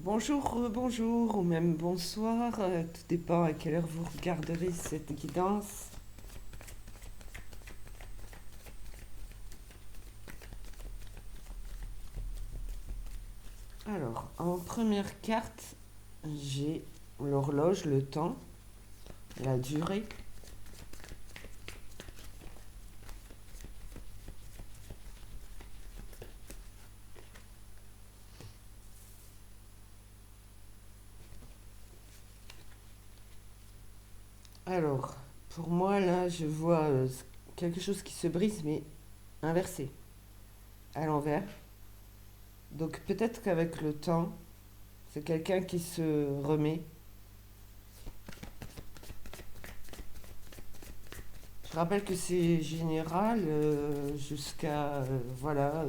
Bonjour, bonjour, ou même bonsoir, tout dépend à quelle heure vous regarderez cette guidance. Alors, en première carte, j'ai l'horloge, le temps, la durée. Alors, pour moi, là, je vois quelque chose qui se brise, mais inversé, à l'envers. Donc peut-être qu'avec le temps, c'est quelqu'un qui se remet. Je rappelle que c'est général jusqu'à voilà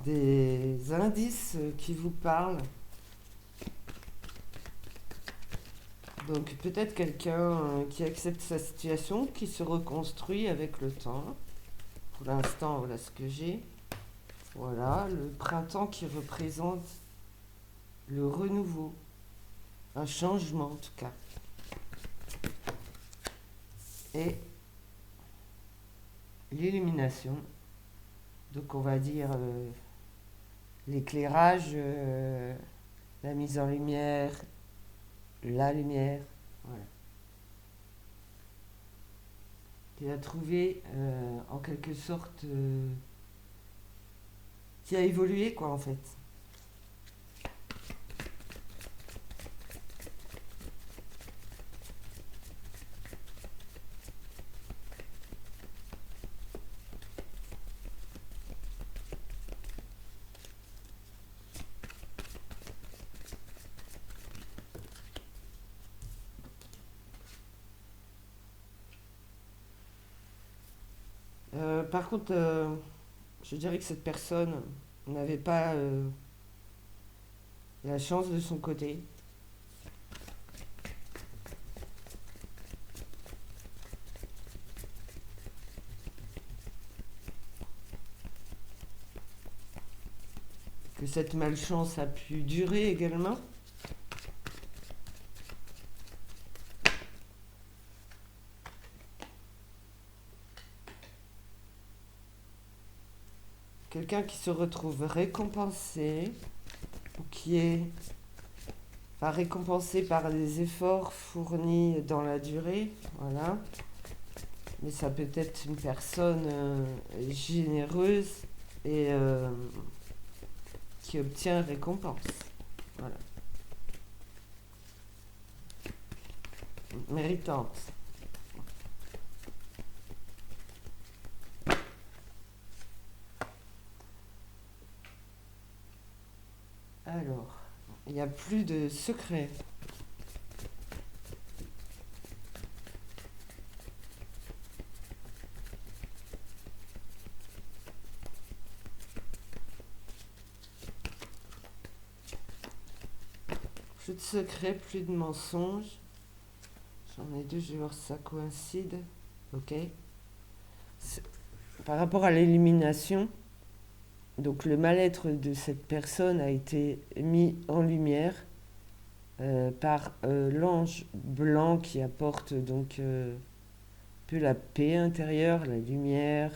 des indices qui vous parlent. Donc peut-être quelqu'un qui accepte sa situation, qui se reconstruit avec le temps. Pour l'instant, voilà ce que j'ai. Voilà, le printemps qui représente le renouveau, un changement en tout cas. Et l'illumination, donc on va dire l'éclairage, la mise en lumière, la lumière, voilà. Qui a trouvé en quelque sorte, qui a évolué quoi en fait. Par contre, je dirais que cette personne n'avait pas la chance de son côté. Que cette malchance a pu durer également. Quelqu'un qui se retrouve récompensé, ou qui est enfin, récompensé par des efforts fournis dans la durée, voilà. Mais ça peut être une personne généreuse et qui obtient récompense. Voilà. Méritante. Alors, il n'y a plus de secret. Plus de secret, plus de mensonges. J'en ai deux, je vais voir si ça coïncide. Ok. Par rapport à l'élimination, donc le mal-être de cette personne a été mis en lumière par l'ange blanc qui apporte donc un peu la paix intérieure, la lumière.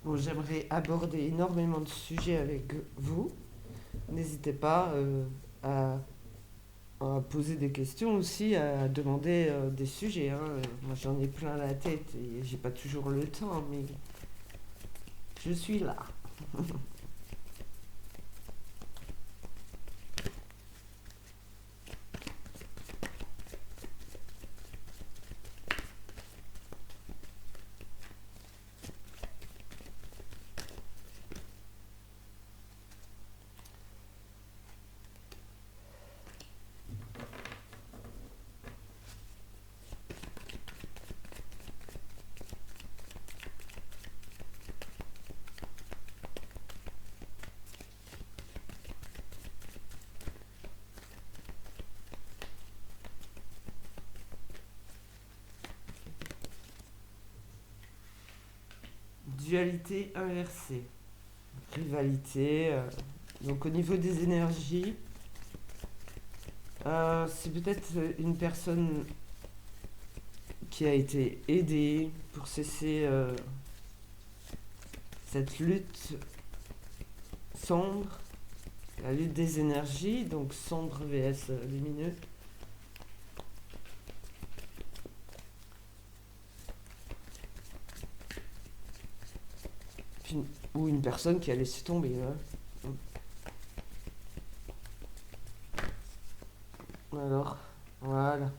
Bon, j'aimerais aborder énormément de sujets avec vous. N'hésitez pas à poser des questions aussi, à demander des sujets, hein. Moi, j'en ai plein la tête et j'ai pas toujours le temps, mais je suis là. dualité inversée. Rivalité. Donc au niveau des énergies, c'est peut-être une personne qui a été aidée pour cesser cette lutte sombre, la lutte des énergies, donc sombre vs lumineux. Ou une personne qui a laissé tomber. Hein. Alors, voilà.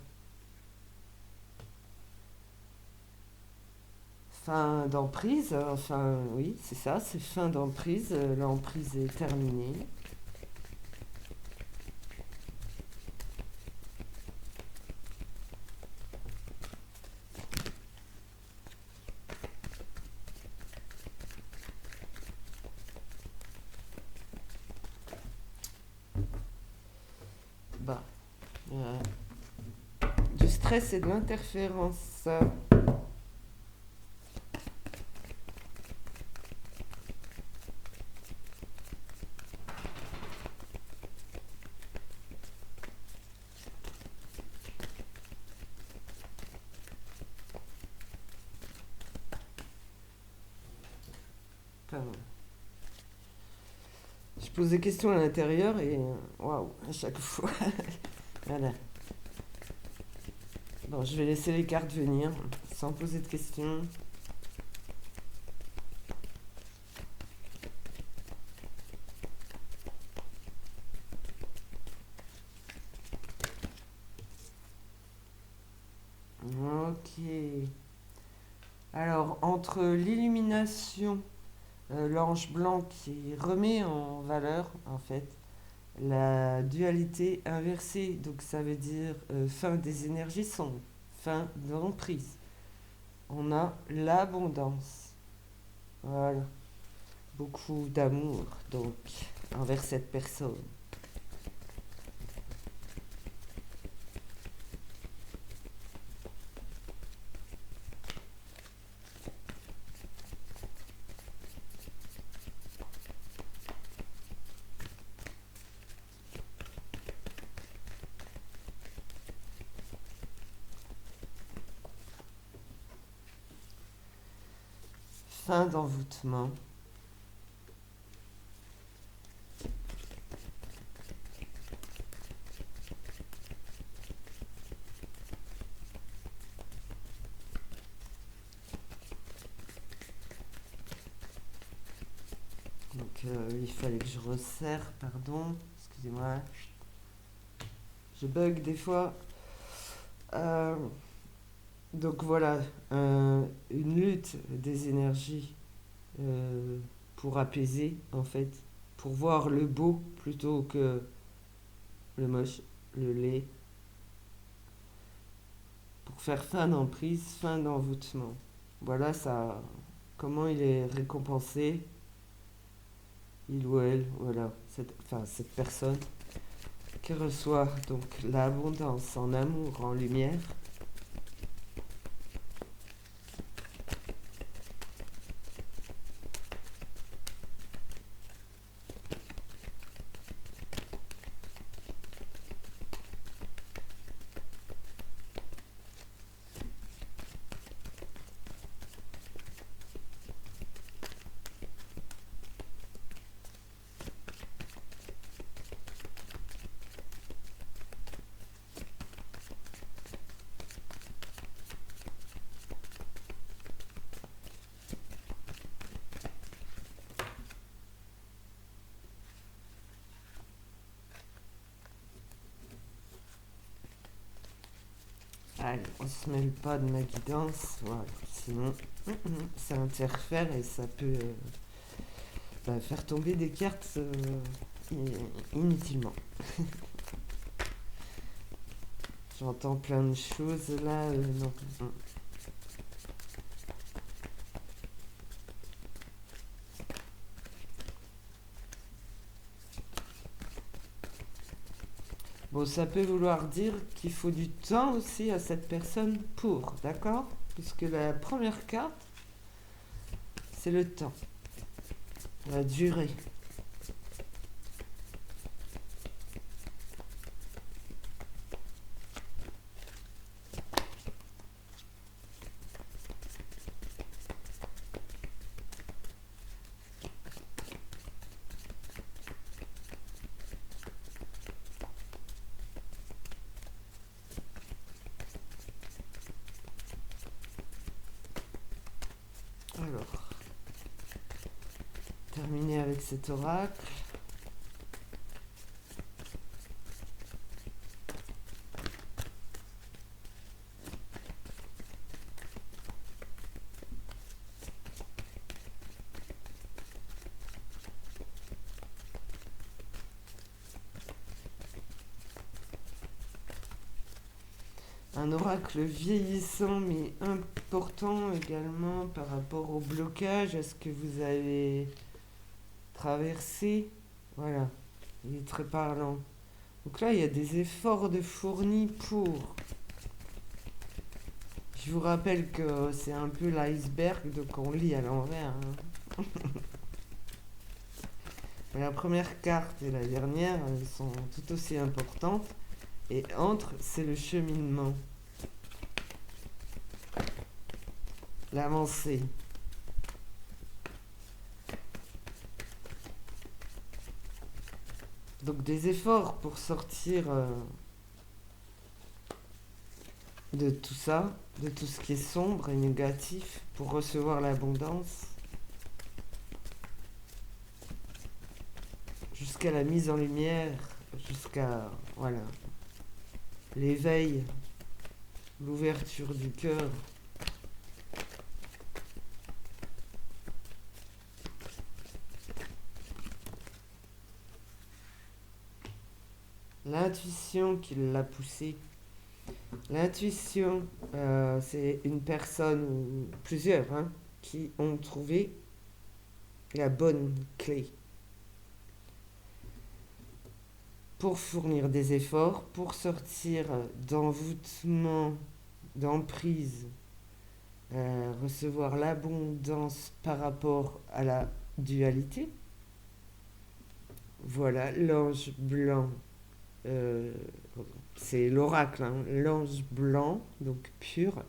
Fin d'emprise, enfin oui, c'est ça, c'est fin d'emprise, l'emprise est terminée. Bah, du stress et de l'interférence. Enfin, je pose des questions à l'intérieur et waouh, à chaque fois. Voilà. Bon, je vais laisser les cartes venir sans poser de questions. Ok. Alors, entre l'illumination, l'ange blanc qui remet en valeur, en fait, la dualité inversée, donc ça veut dire fin des énergies sombres, fin d'emprise. On a l'abondance. Voilà. Beaucoup d'amour, donc, envers cette personne. Fin d'envoûtement. Donc il fallait que je resserre, pardon, excusez-moi. Je bug des fois. Euh, donc voilà, une lutte des énergies pour apaiser, en fait, pour voir le beau plutôt que le moche, le laid, pour faire fin d'emprise, fin d'envoûtement. Voilà ça, comment il est récompensé, il ou elle, voilà, cette personne qui reçoit donc l'abondance en amour, en lumière. Allez, on se mêle pas de ma guidance, voilà. Sinon, ça interfère et ça peut faire tomber des cartes inutilement. J'entends plein de choses là, non. Bon, ça peut vouloir dire qu'il faut du temps aussi à cette personne pour, d'accord? Puisque la première carte, c'est le temps, la durée. Alors, terminer avec cet oracle. Un oracle vieillissant mais important également par rapport au blocage, à ce que vous avez traversé. Voilà, il est très parlant. Donc là, il y a des efforts de fournis pour. Je vous rappelle que c'est un peu l'iceberg, donc on lit à l'envers. Hein. La première carte et la dernière sont tout aussi importantes. Et entre, c'est le cheminement. L'avancée. Donc des efforts pour sortir de tout ça, de tout ce qui est sombre et négatif, pour recevoir l'abondance, jusqu'à la mise en lumière, jusqu'à voilà l'éveil, l'ouverture du cœur. L'intuition qui l'a poussé. L'intuition, c'est une personne ou plusieurs qui ont trouvé la bonne clé pour fournir des efforts, pour sortir d'envoûtement, d'emprise, recevoir l'abondance par rapport à la dualité. Voilà, l'ange blanc. C'est l'oracle, l'ange blanc, donc pur,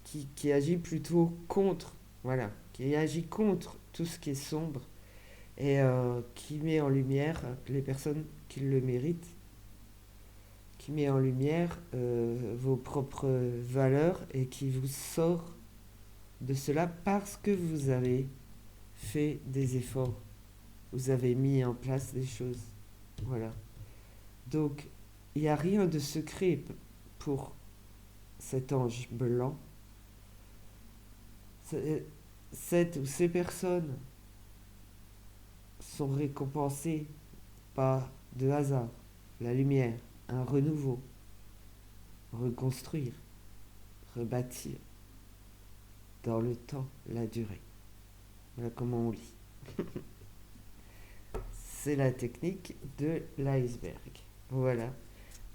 qui agit plutôt contre, voilà, qui agit contre tout ce qui est sombre et qui met en lumière les personnes qui le méritent, qui met en lumière vos propres valeurs et qui vous sort de cela parce que vous avez fait des efforts, vous avez mis en place des choses, voilà. Donc, il n'y a rien de secret pour cet ange blanc. Cette ou ces personnes sont récompensées par de hasard, la lumière, un renouveau, reconstruire, rebâtir, dans le temps, la durée. Voilà comment on lit. C'est la technique de l'iceberg. Voilà,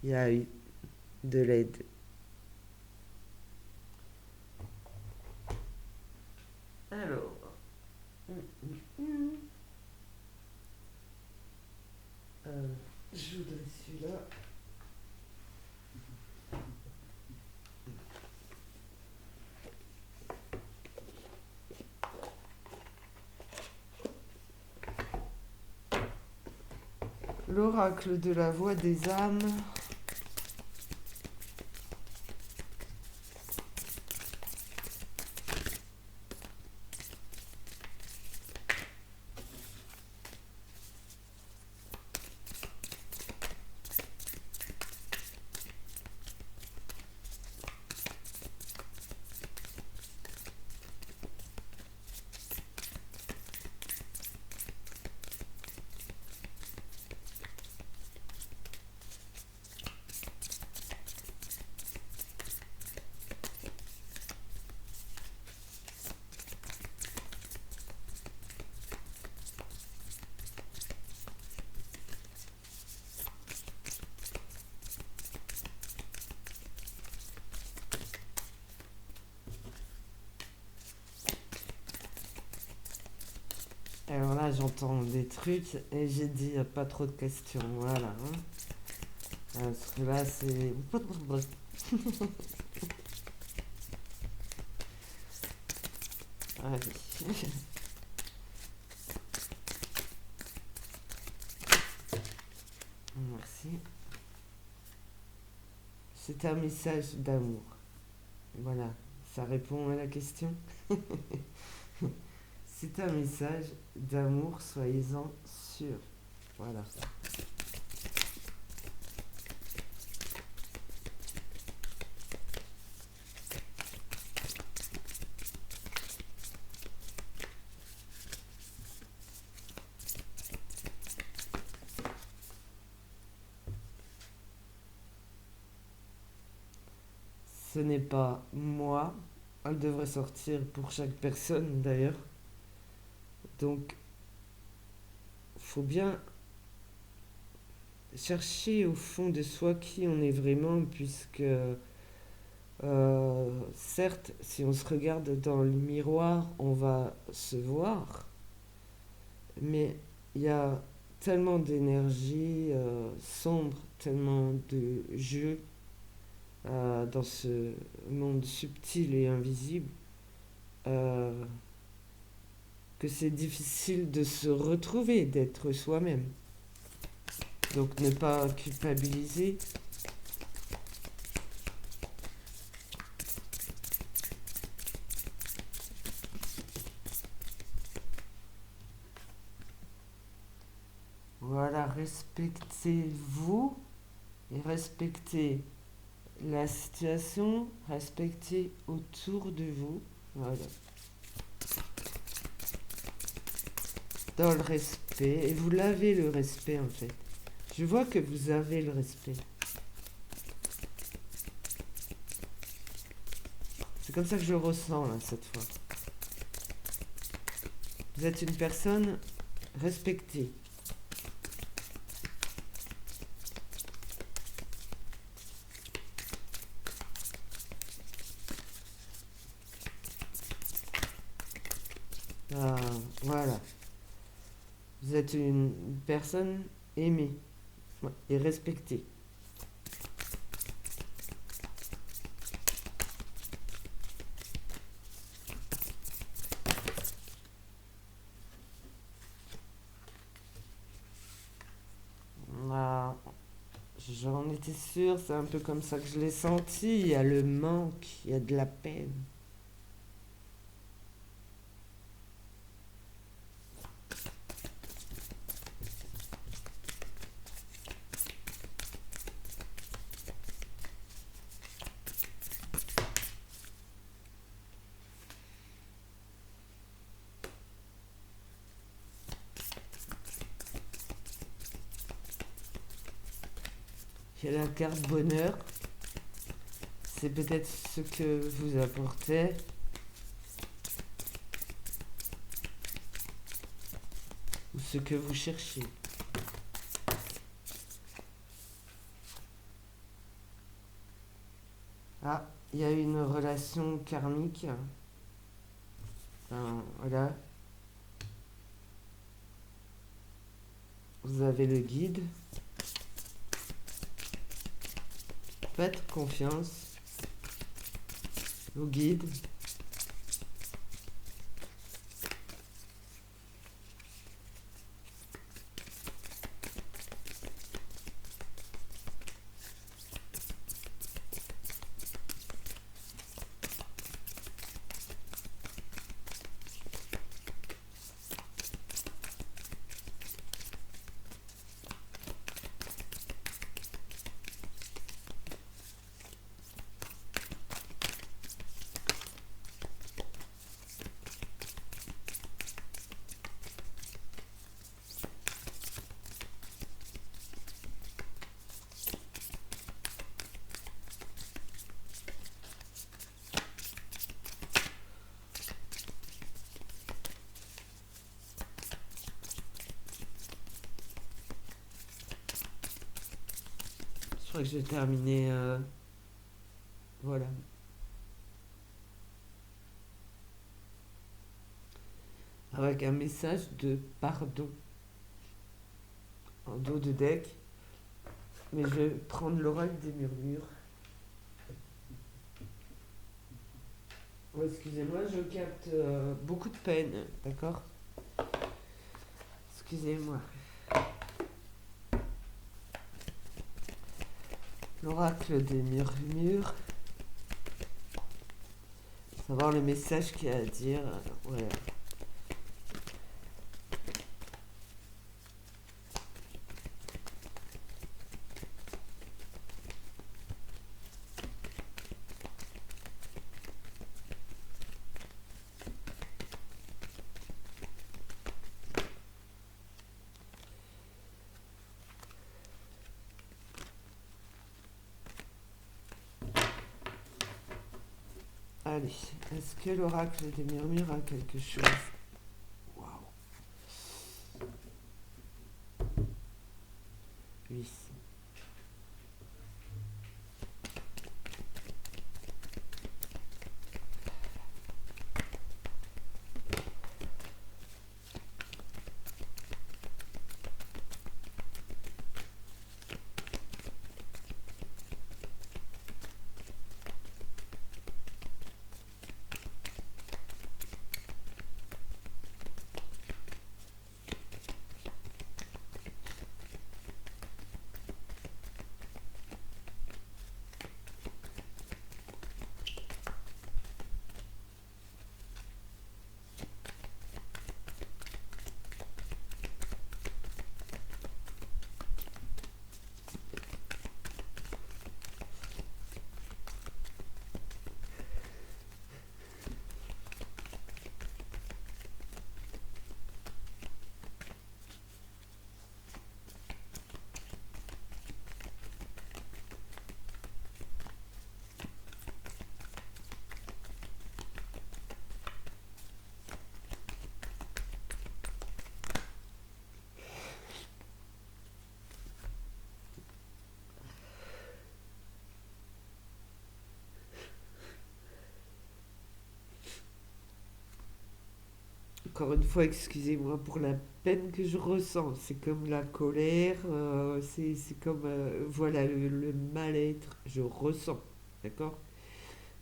il y a eu de l'aide. Alors, je voudrais celui-là. L'oracle de la voix des âmes. Alors là, j'entends des trucs et j'ai dit pas trop de questions. Voilà. Hein. Parce que là, c'est. Allez. Merci. C'est un message d'amour. Voilà. Ça répond à la question. C'est un message d'amour, soyez-en sûrs. Voilà. Ce n'est pas moi. Elle devrait sortir pour chaque personne d'ailleurs. Donc, faut bien chercher au fond de soi qui on est vraiment, puisque certes, si on se regarde dans le miroir, on va se voir, mais il y a tellement d'énergie sombre, tellement de jeu dans ce monde subtil et invisible, euh, que c'est difficile de se retrouver, d'être soi-même. Donc ne pas culpabiliser. Voilà, respectez-vous et respectez la situation, respectez autour de vous. Voilà. Dans le respect. Et vous l'avez le respect en fait. Je vois que vous avez le respect. C'est comme ça que je le ressens là, cette fois. Vous êtes une personne respectée. Ah, voilà. Vous êtes une personne aimée et respectée. Ah, j'en étais sûre, c'est un peu comme ça que je l'ai senti. Il y a le manque, il y a de la peine. Il y a la carte bonheur. C'est peut-être ce que vous apportez. Ou ce que vous cherchez. Ah, il y a une relation karmique. Voilà. Vous avez le guide. Faites confiance au guide. Je crois que je vais terminer. Voilà. avec un message de pardon en dos de deck. Mais je vais prendre l'oracle des murmures. Oh, excusez-moi, je capte beaucoup de peine, d'accord? Excusez-moi. L'oracle des murmures. Savoir le message qu'il y a à dire. Ouais. Allez, est-ce que l'oracle des murmures a quelque chose? Waouh. Oui. Encore une fois, excusez-moi pour la peine que je ressens. C'est comme la colère, c'est comme, voilà, le mal-être, je ressens. D'accord?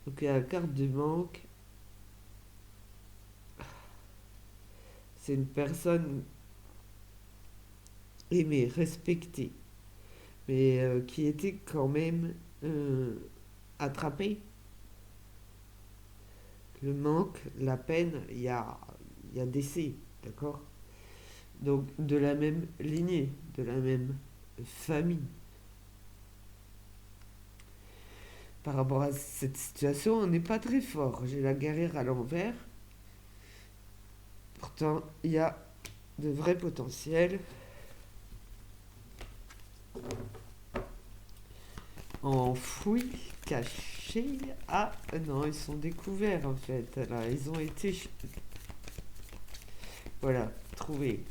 Donc il y a la carte de manque. C'est une personne aimée, respectée, mais qui était quand même attrapée. Le manque, la peine, il y a décès. D'accord? Donc de la même lignée, de la même famille. Par rapport à cette situation, on n'est pas très fort. J'ai la guerrière à l'envers. Pourtant, il y a de vrais potentiels. Enfouis, cachés. Ah non, ils sont découverts en fait. Là, ils ont été, voilà, trouvés.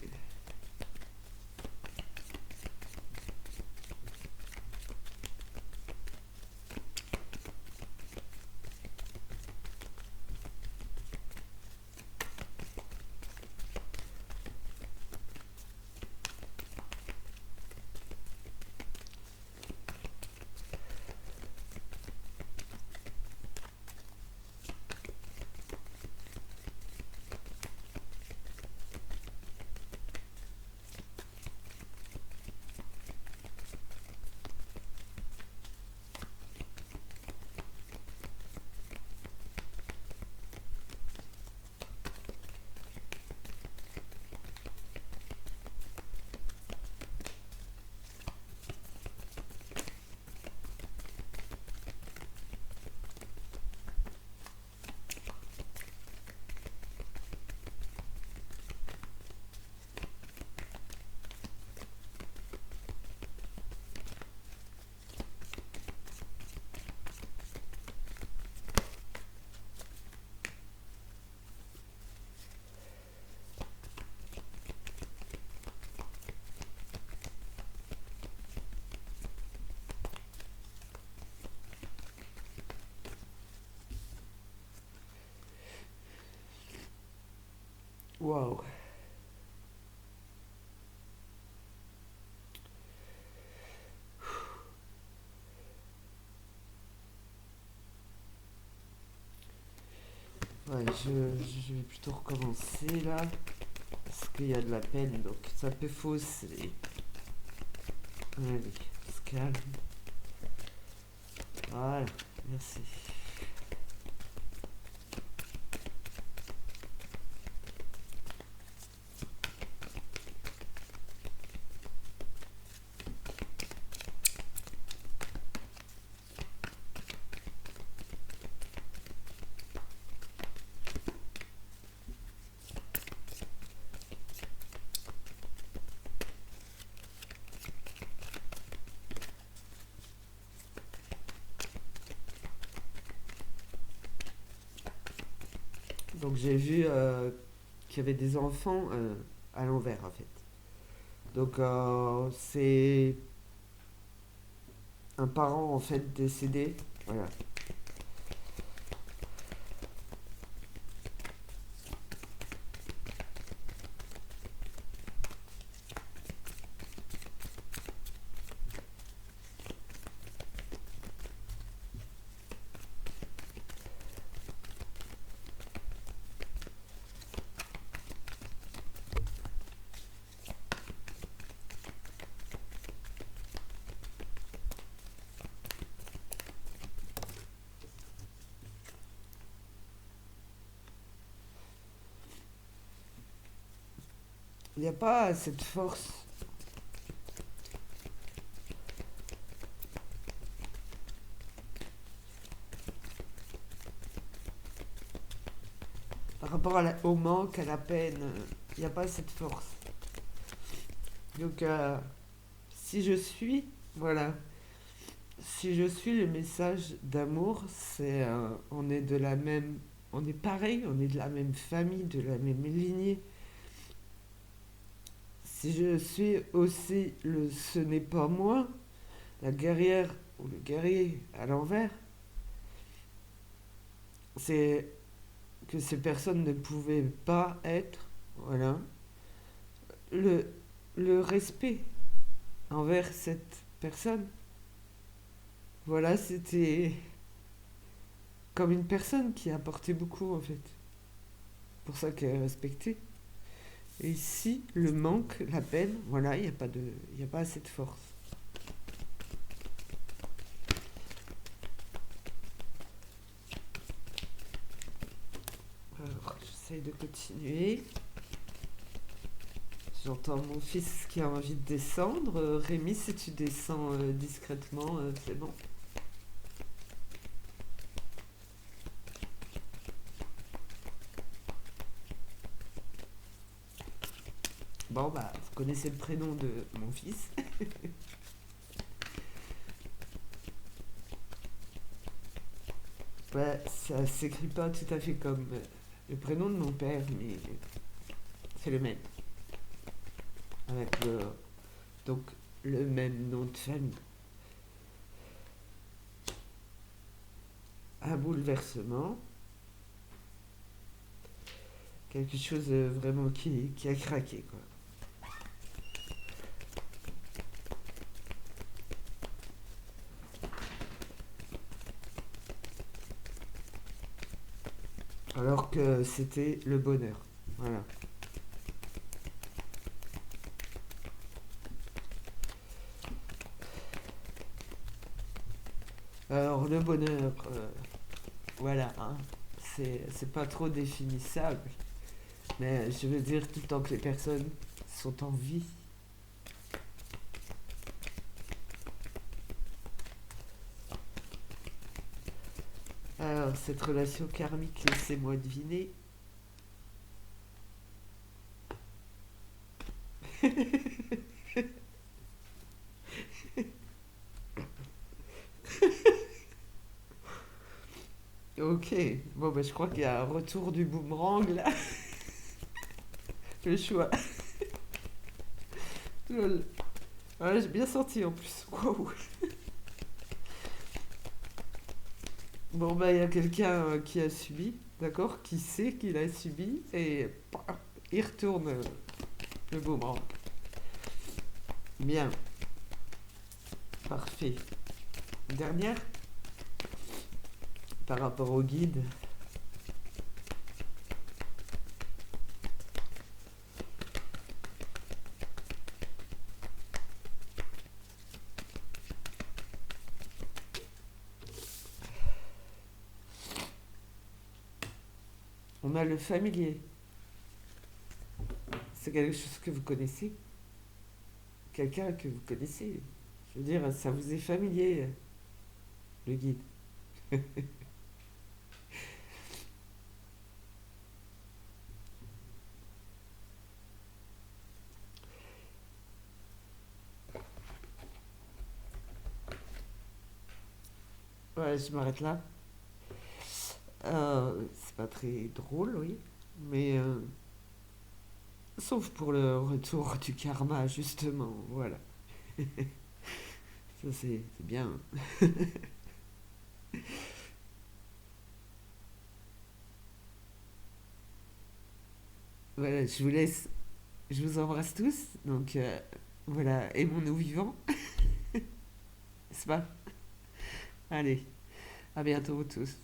Waouh. Ouais, je vais plutôt recommencer là. Parce qu'il y a de la peine, donc ça peut fausser. Allez, on se calme. Voilà, merci. Donc j'ai vu qu'il y avait des enfants à l'envers en fait. Donc c'est un parent en fait décédé. Voilà. Il n'y a pas cette force par rapport au manque, à la peine. Il n'y a pas cette force. Donc si je suis, voilà, si je suis le message d'amour, c'est on est de la même, on est pareil, on est de la même famille, de la même lignée. Si je suis aussi le ce n'est pas moi, la guerrière ou le guerrier à l'envers, c'est que ces personnes ne pouvaient pas être, voilà, le, le respect envers cette personne. Voilà, c'était comme une personne qui apportait beaucoup en fait. Pour ça qu'elle est respectée. Et ici, le manque, la peine, voilà, il n'y a pas de, il y a pas assez de force. Alors, j'essaye de continuer. J'entends mon fils qui a envie de descendre. Rémi, si tu descends discrètement, c'est bon. Bon, bah, vous connaissez le prénom de mon fils. Ouais, ça s'écrit pas tout à fait comme le prénom de mon père, mais c'est le même. Avec donc, le même nom de famille. Un bouleversement. Quelque chose vraiment qui a craqué, quoi. Alors que c'était le bonheur. Voilà. Alors le bonheur, voilà, hein, c'est pas trop définissable, mais je veux dire tout le temps que les personnes sont en vie. Alors cette relation karmique, laissez-moi deviner. Ok, bon bah je crois qu'il y a un retour du boomerang là. Le choix. Lol. Ouais, j'ai bien senti en plus. Waouh. Bon bah il y a quelqu'un qui a subi, d'accord, qui sait qu'il a subi et Il retourne le boomerang. Bien, parfait. Dernière, par rapport au guide. On a le familier. C'est quelque chose que vous connaissez. Quelqu'un que vous connaissez. Je veux dire, ça vous est familier, le guide. Ouais, je m'arrête là. C'est pas très drôle, oui. Mais sauf pour le retour du karma, justement. Voilà. Ça, c'est bien. Voilà, je vous laisse. Je vous embrasse tous. Donc, voilà. Aimons-nous vivants. N'est-ce pas? Allez, à bientôt tous.